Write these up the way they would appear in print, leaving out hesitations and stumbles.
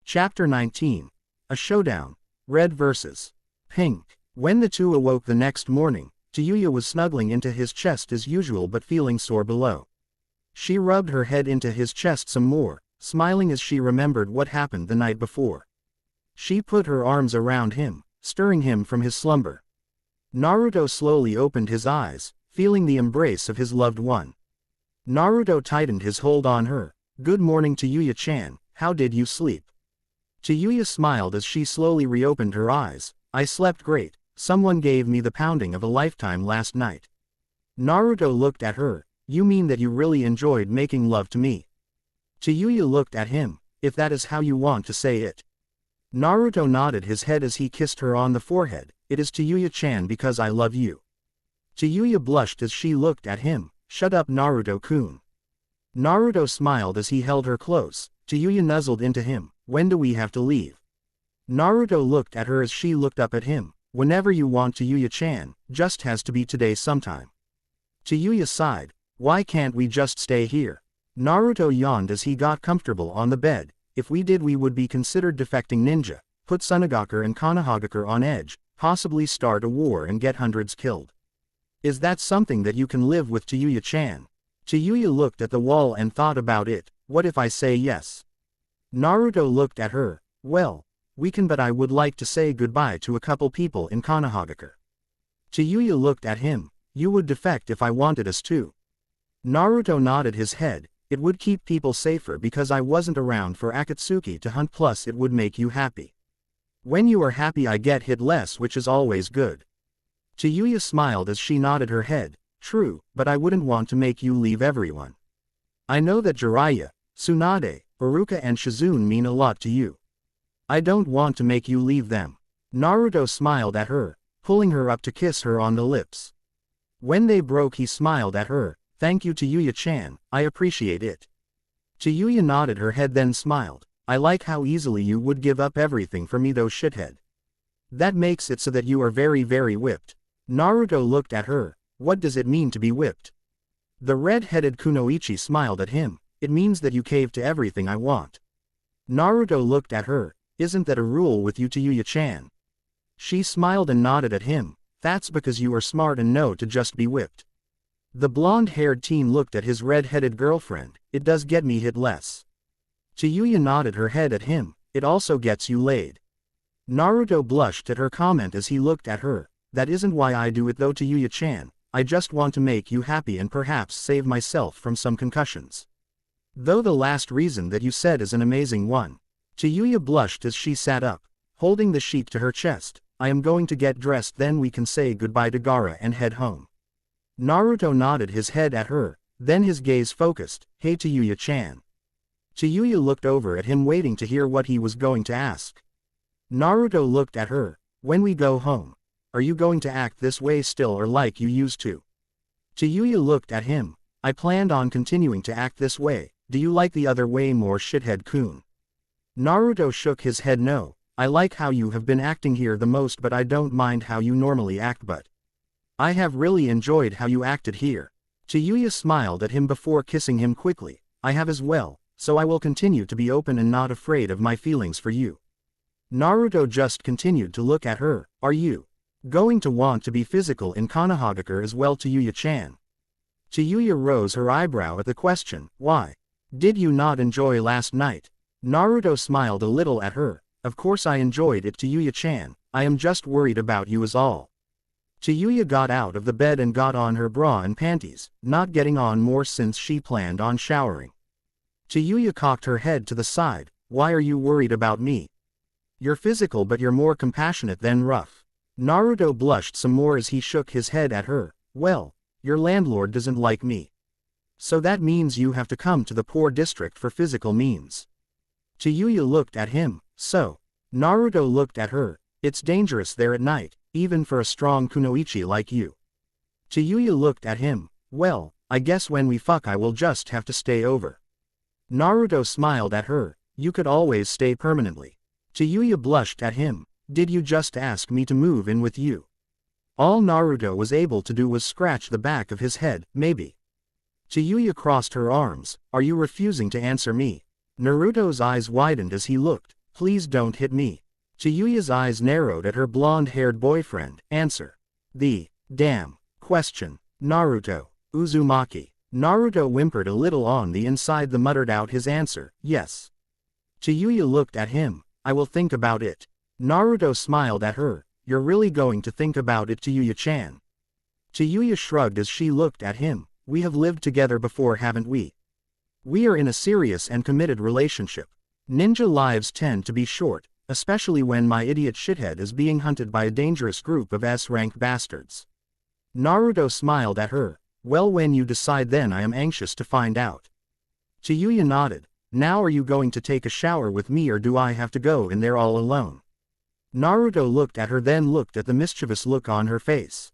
Chapter 19. A Showdown. Red vs. Pink. When the two awoke the next morning, Tayayu was snuggling into his chest as usual but feeling sore below. She rubbed her head into his chest some more, smiling as she remembered what happened the night before. She put her arms around him, stirring him from his slumber. Naruto slowly opened his eyes, feeling the embrace of his loved one. Naruto tightened his hold on her. "Good morning, Tayayu-chan, how did you sleep?" Tayayu smiled as she slowly reopened her eyes. "I slept great, someone gave me the pounding of a lifetime last night." Naruto looked at her. "You mean that you really enjoyed making love to me?" Tayayu looked at him. "If that is how you want to say it." Naruto nodded his head as he kissed her on the forehead. "It is Tayayu-chan because I love you." Tayayu blushed as she looked at him. "Shut up, Naruto-kun." Naruto smiled as he held her close. Tayayu nuzzled into him. "When do we have to leave?" Naruto looked at her as she looked up at him. "Whenever you want, Tayayu-chan, just has to be today sometime." Tayayu sighed. "Why can't we just stay here?" Naruto yawned as he got comfortable on the bed. "If we did, we would be considered defecting ninja, put Sunagaku and Konohagakure on edge, possibly start a war and get hundreds killed. Is that something that you can live with, Tayayu-chan?" Tayayu looked at the wall and thought about it. "What if I say yes?" Naruto looked at her. "Well, we can, but I would like to say goodbye to a couple people in Konohagakure." Tayayu looked at him. "You would defect if I wanted us to?" Naruto nodded his head. "It would keep people safer because I wasn't around for Akatsuki to hunt, plus it would make you happy. When you are happy I get hit less, which is always good." Tayayu smiled as she nodded her head. "True, but I wouldn't want to make you leave everyone. I know that Jiraiya, Tsunade, Iruka and Shizune mean a lot to you. I don't want to make you leave them." Naruto smiled at her, pulling her up to kiss her on the lips. When they broke, he smiled at her. "Thank you, Tayayu-chan, I appreciate it." Tayayu nodded her head then smiled. "I like how easily you would give up everything for me though, shithead. That makes it so that you are very very whipped." Naruto looked at her. "What does it mean to be whipped?" The red-headed Kunoichi smiled at him. "It means that you cave to everything I want." Naruto looked at her. "Isn't that a rule with you, Tayayu-chan?" She smiled and nodded at him. "That's because you are smart and know to just be whipped." The blonde-haired teen looked at his red-headed girlfriend. "It does get me hit less." Tayayu nodded her head at him. "It also gets you laid." Naruto blushed at her comment as he looked at her. "That isn't why I do it though, Tayayu-chan. I just want to make you happy and perhaps save myself from some concussions. Though the last reason that you said is an amazing one." Tayayu blushed as she sat up, holding the sheet to her chest. "I am going to get dressed, then we can say goodbye to Gaara and head home." Naruto nodded his head at her, then his gaze focused. "Hey Tayayu-chan." Tayayu looked over at him waiting to hear what he was going to ask. Naruto looked at her. "When we go home, are you going to act this way still or like you used to?" Tayayu looked at him. "I planned on continuing to act this way. Do you like the other way more, shithead-kun?" Naruto shook his head. "No, I like how you have been acting here the most, but I don't mind how you normally act, but I have really enjoyed how you acted here." Tayayu smiled at him before kissing him quickly. "I have as well, so I will continue to be open and not afraid of my feelings for you." Naruto just continued to look at her. "Are you going to want to be physical in Konohagakure as well, Tayayu-chan?" Tayayu rose her eyebrow at the question. "Why? Did you not enjoy last night?" Naruto smiled a little at her. "Of course I enjoyed it, Tayayu-chan. I am just worried about you is all." Tayayu got out of the bed and got on her bra and panties, not getting on more since she planned on showering. Tayayu cocked her head to the side. "Why are you worried about me? You're physical but you're more compassionate than rough." Naruto blushed some more as he shook his head at her. "Well, your landlord doesn't like me. So that means you have to come to the poor district for physical means." Tayayu looked at him. "So?" Naruto looked at her. "It's dangerous there at night, even for a strong kunoichi like you." Tayayu looked at him. "Well, I guess when we fuck I will just have to stay over." Naruto smiled at her. "You could always stay permanently." Tayayu blushed at him. "Did you just ask me to move in with you?" All Naruto was able to do was scratch the back of his head. "Maybe." Tayayu crossed her arms. "Are you refusing to answer me?" Naruto's eyes widened as he looked. Please don't hit me. Chiyuya's eyes narrowed at her blonde-haired boyfriend. Answer. The damn question. Naruto. Uzumaki. Naruto whimpered a little on the inside, the muttered out his answer, yes. Chiyuya looked at him. I will think about it. Naruto smiled at her. You're really going to think about it, Chiyuya-chan? Chiyuya shrugged as she looked at him. We have lived together before, haven't we? We are in a serious and committed relationship. Ninja lives tend to be short, especially when my idiot shithead is being hunted by a dangerous group of S-rank bastards. Naruto smiled at her. Well, when you decide, then I am anxious to find out. Chiyuya nodded. Now are you going to take a shower with me, or do I have to go in there all alone? Naruto looked at her, then looked at the mischievous look on her face.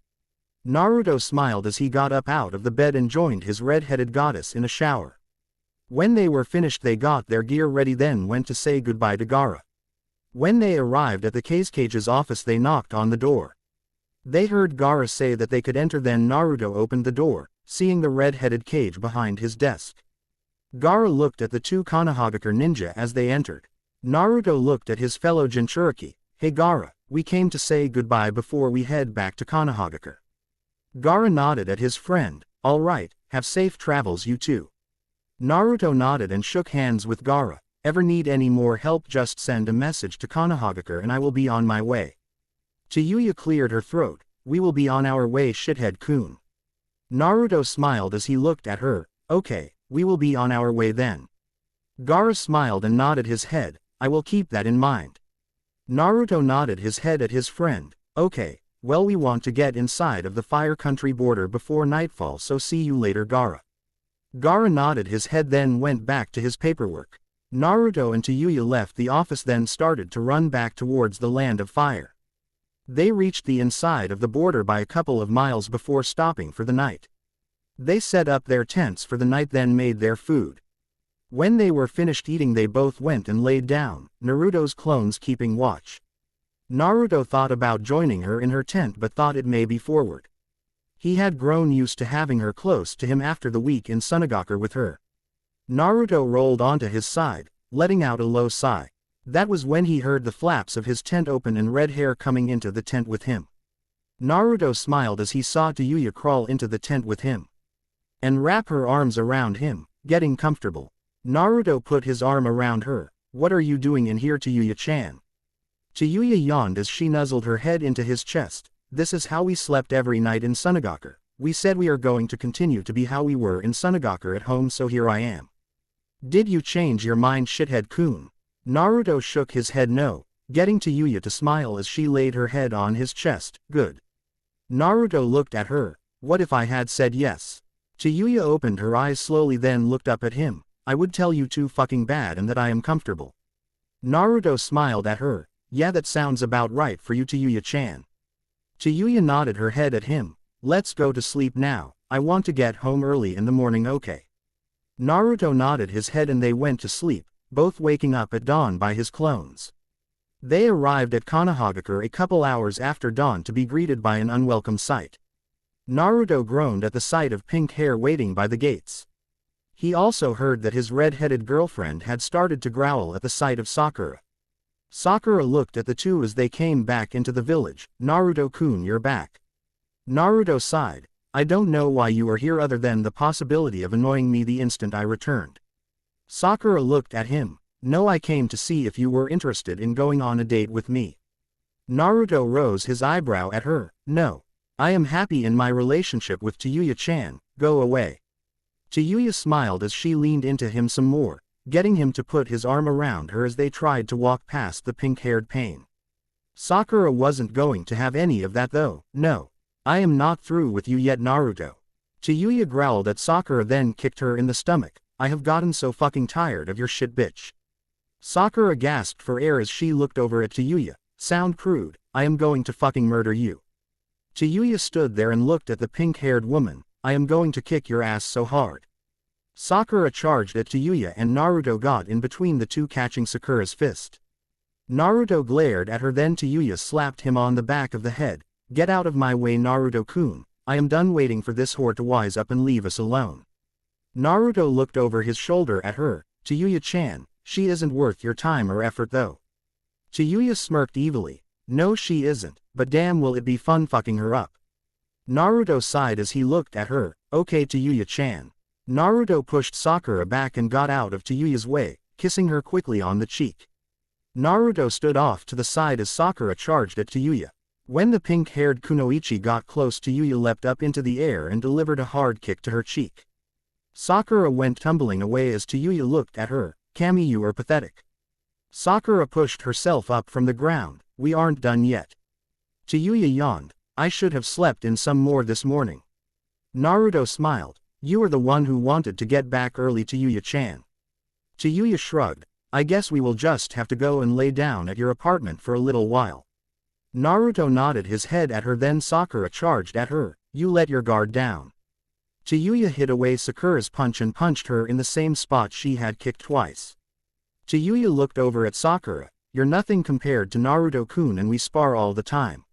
Naruto smiled as he got up out of the bed and joined his red-headed goddess in a shower. When they were finished, they got their gear ready, then went to say goodbye to Gaara. When they arrived at the Cage's office, they knocked on the door. They heard Gaara say that they could enter, then Naruto opened the door, seeing the red-headed Cage behind his desk. Gaara looked at the two Konohagakure ninja as they entered. Naruto looked at his fellow Jinchuriki. Hey Gaara, we came to say goodbye before we head back to Konohagakure. Gaara nodded at his friend. All right, have safe travels, you two. Naruto nodded and shook hands with Gaara. Ever need any more help, just send a message to Konohagakure and I will be on my way. Chiyuya cleared her throat. We will be on our way, shithead-kun. Naruto smiled as he looked at her. Okay, we will be on our way then. Gaara smiled and nodded his head. I will keep that in mind. Naruto nodded his head at his friend. Okay, well, we want to get inside of the Fire Country border before nightfall, so see you later, Gaara. Gaara nodded his head, then went back to his paperwork. Naruto and Chiyuya left the office, then started to run back towards the Land of Fire. They reached the inside of the border by a couple of miles before stopping for the night. They set up their tents for the night, then made their food. When they were finished eating, they both went and laid down, Naruto's clones keeping watch. Naruto thought about joining her in her tent, but thought it may be forward. He had grown used to having her close to him after the week in Sunagakure with her. Naruto rolled onto his side, letting out a low sigh. That was when he heard the flaps of his tent open and red hair coming into the tent with him. Naruto smiled as he saw Chiyuya crawl into the tent with him and wrap her arms around him, getting comfortable. Naruto put his arm around her. What are you doing in here, Chiyuya-chan? Chiyuya yawned as she nuzzled her head into his chest. This is how we slept every night in Sunagakure. We said we are going to continue to be how we were in Sunagakure at home, so here I am. Did you change your mind, shithead-kun? Naruto shook his head no, getting Chiyuya to smile as she laid her head on his chest. Good. Naruto looked at her. What if I had said yes? Chiyuya opened her eyes slowly, then looked up at him. I would tell you too fucking bad and that I am comfortable. Naruto smiled at her. Yeah, that sounds about right for you, Chiyuya-chan. Chiyuya nodded her head at him. Let's go to sleep now. I want to get home early in the morning, okay? Naruto nodded his head and they went to sleep, both waking up at dawn by his clones. They arrived at Konohagakure a couple hours after dawn to be greeted by an unwelcome sight. Naruto groaned at the sight of pink hair waiting by the gates. He also heard that his red-headed girlfriend had started to growl at the sight of Sakura. Sakura looked at the two as they came back into the village. Naruto-kun, you're back. Naruto sighed. I don't know why you are here other than the possibility of annoying me the instant I returned. Sakura looked at him. No, I came to see if you were interested in going on a date with me. Naruto rose his eyebrow at her. No. I am happy in my relationship with Chiyuya-chan, go away. Chiyuya smiled as she leaned into him some more, getting him to put his arm around her as they tried to walk past the pink-haired pain. Sakura wasn't going to have any of that though. No. I am not through with you yet, Naruto. Chiyuya growled at Sakura, then kicked her in the stomach. I have gotten so fucking tired of your shit, bitch. Sakura gasped for air as she looked over at Chiyuya. Sound crude, I am going to fucking murder you. Chiyuya stood there and looked at the pink-haired woman. I am going to kick your ass so hard. Sakura charged at Chiyuya and Naruto got in between the two, catching Sakura's fist. Naruto glared at her, then Chiyuya slapped him on the back of the head. Get out of my way, Naruto-kun. I am done waiting for this whore to wise up and leave us alone. Naruto looked over his shoulder at her. Chiyuya-chan, she isn't worth your time or effort though. Tayayu smirked evilly. No she isn't, but damn will it be fun fucking her up. Naruto sighed as he looked at her. Okay Tayayu-chan. Naruto pushed Sakura back and got out of Tayuya's way, kissing her quickly on the cheek. Naruto stood off to the side as Sakura charged at Tayuya. When the pink-haired kunoichi got close, Tayuya leapt up into the air and delivered a hard kick to her cheek. Sakura went tumbling away as Tayuya looked at her. Kami, you are pathetic. Sakura pushed herself up from the ground. We aren't done yet. Tayuya yawned. I should have slept in some more this morning. Naruto smiled. You are the one who wanted to get back early, Tayuya-chan. Tayuya shrugged. I guess we will just have to go and lay down at your apartment for a little while. Naruto nodded his head at her, then Sakura charged at her. You let your guard down. Tayuya hit away Sakura's punch and punched her in the same spot she had kicked twice. Tayuya looked over at Sakura. You're nothing compared to Naruto-kun and we spar all the time.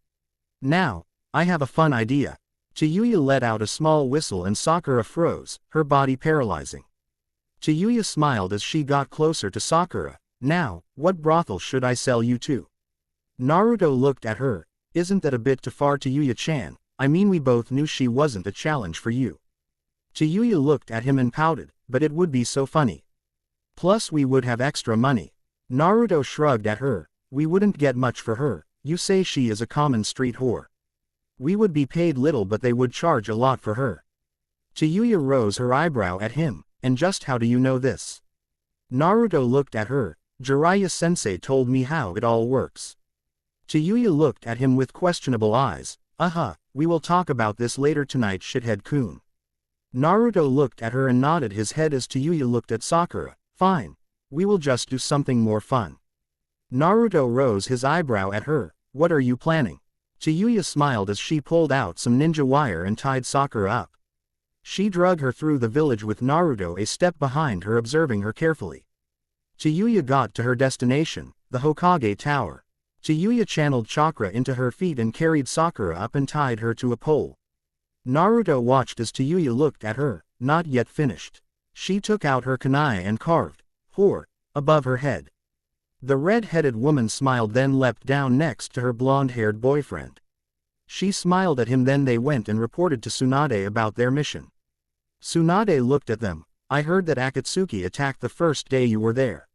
Now, I have a fun idea. Tayuya let out a small whistle and Sakura froze, her body paralyzing. Tayuya smiled as she got closer to Sakura. Now, what brothel should I sell you to? Naruto looked at her. Isn't that a bit too far, Tayuya-chan? I mean, we both knew she wasn't a challenge for you. Tayuya looked at him and pouted, but it would be so funny. Plus we would have extra money. Naruto shrugged at her. We wouldn't get much for her. You say she is a common street whore. We would be paid little, but they would charge a lot for her. Tayuya rose her eyebrow at him. And just how do you know this? Naruto looked at her. Jiraiya-sensei told me how it all works. Tayuya looked at him with questionable eyes. We will talk about this later tonight, shithead-kun. Naruto looked at her and nodded his head as Tayuya looked at Sakura. Fine. We will just do something more fun. Naruto rose his eyebrow at her. What are you planning? Tayuya smiled as she pulled out some ninja wire and tied Sakura up. She dragged her through the village with Naruto a step behind her, observing her carefully. Tayuya got to her destination, the Hokage Tower. Tayuya channeled chakra into her feet and carried Sakura up and tied her to a pole. Naruto watched as Tayuya looked at her. Not yet finished. She took out her kunai and carved "whore" above her head. The red-headed woman smiled, then leapt down next to her blonde-haired boyfriend. She smiled at him, then they went and reported to Tsunade about their mission. Tsunade looked at them. I heard that Akatsuki attacked the first day you were there.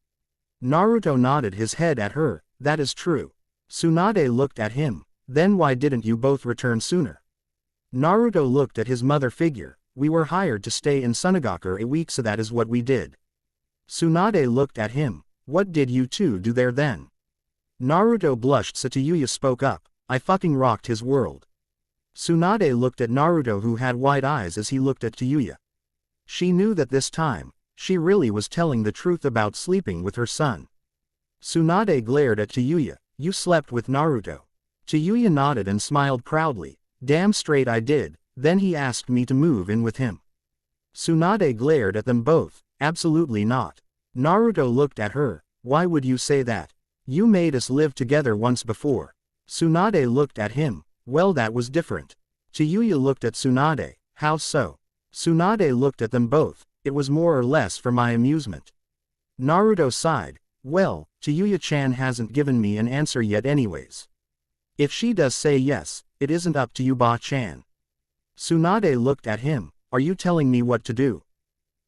Naruto nodded his head at her. That is true. Tsunade looked at him. Then why didn't you both return sooner? Naruto looked at his mother figure. We were hired to stay in Sunagaku a week, so that is what we did. Tsunade looked at him. What did you two do there then? Naruto blushed, so Tayuya spoke up. I fucking rocked his world. Tsunade looked at Naruto, who had wide eyes as he looked at Tayuya. She knew that this time, she really was telling the truth about sleeping with her son. Tsunade glared at Tayuya. You slept with Naruto. Tayuya nodded and smiled proudly. Damn straight I did. Then he asked me to move in with him. Tsunade glared at them both. Absolutely not. Naruto looked at her. Why would you say that? You made us live together once before. Tsunade looked at him. Well, that was different. Tayuya looked at Tsunade. How so? Tsunade looked at them both. It was more or less for my amusement. Naruto sighed. Well, Tayuya-chan hasn't given me an answer yet anyways. If she does say yes, it isn't up to you, Ba-chan. Tsunade looked at him. Are you telling me what to do?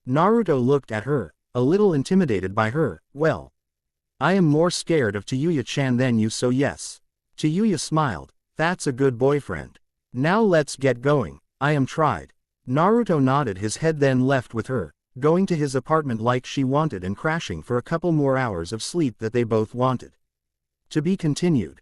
Naruto looked at her, a little intimidated by her. Well, I am more scared of Tayuya-chan than you, so yes. Tayuya smiled. That's a good boyfriend. Now let's get going. I am tried. Naruto nodded his head, then left with her, going to his apartment like she wanted and crashing for a couple more hours of sleep that they both wanted. To be continued.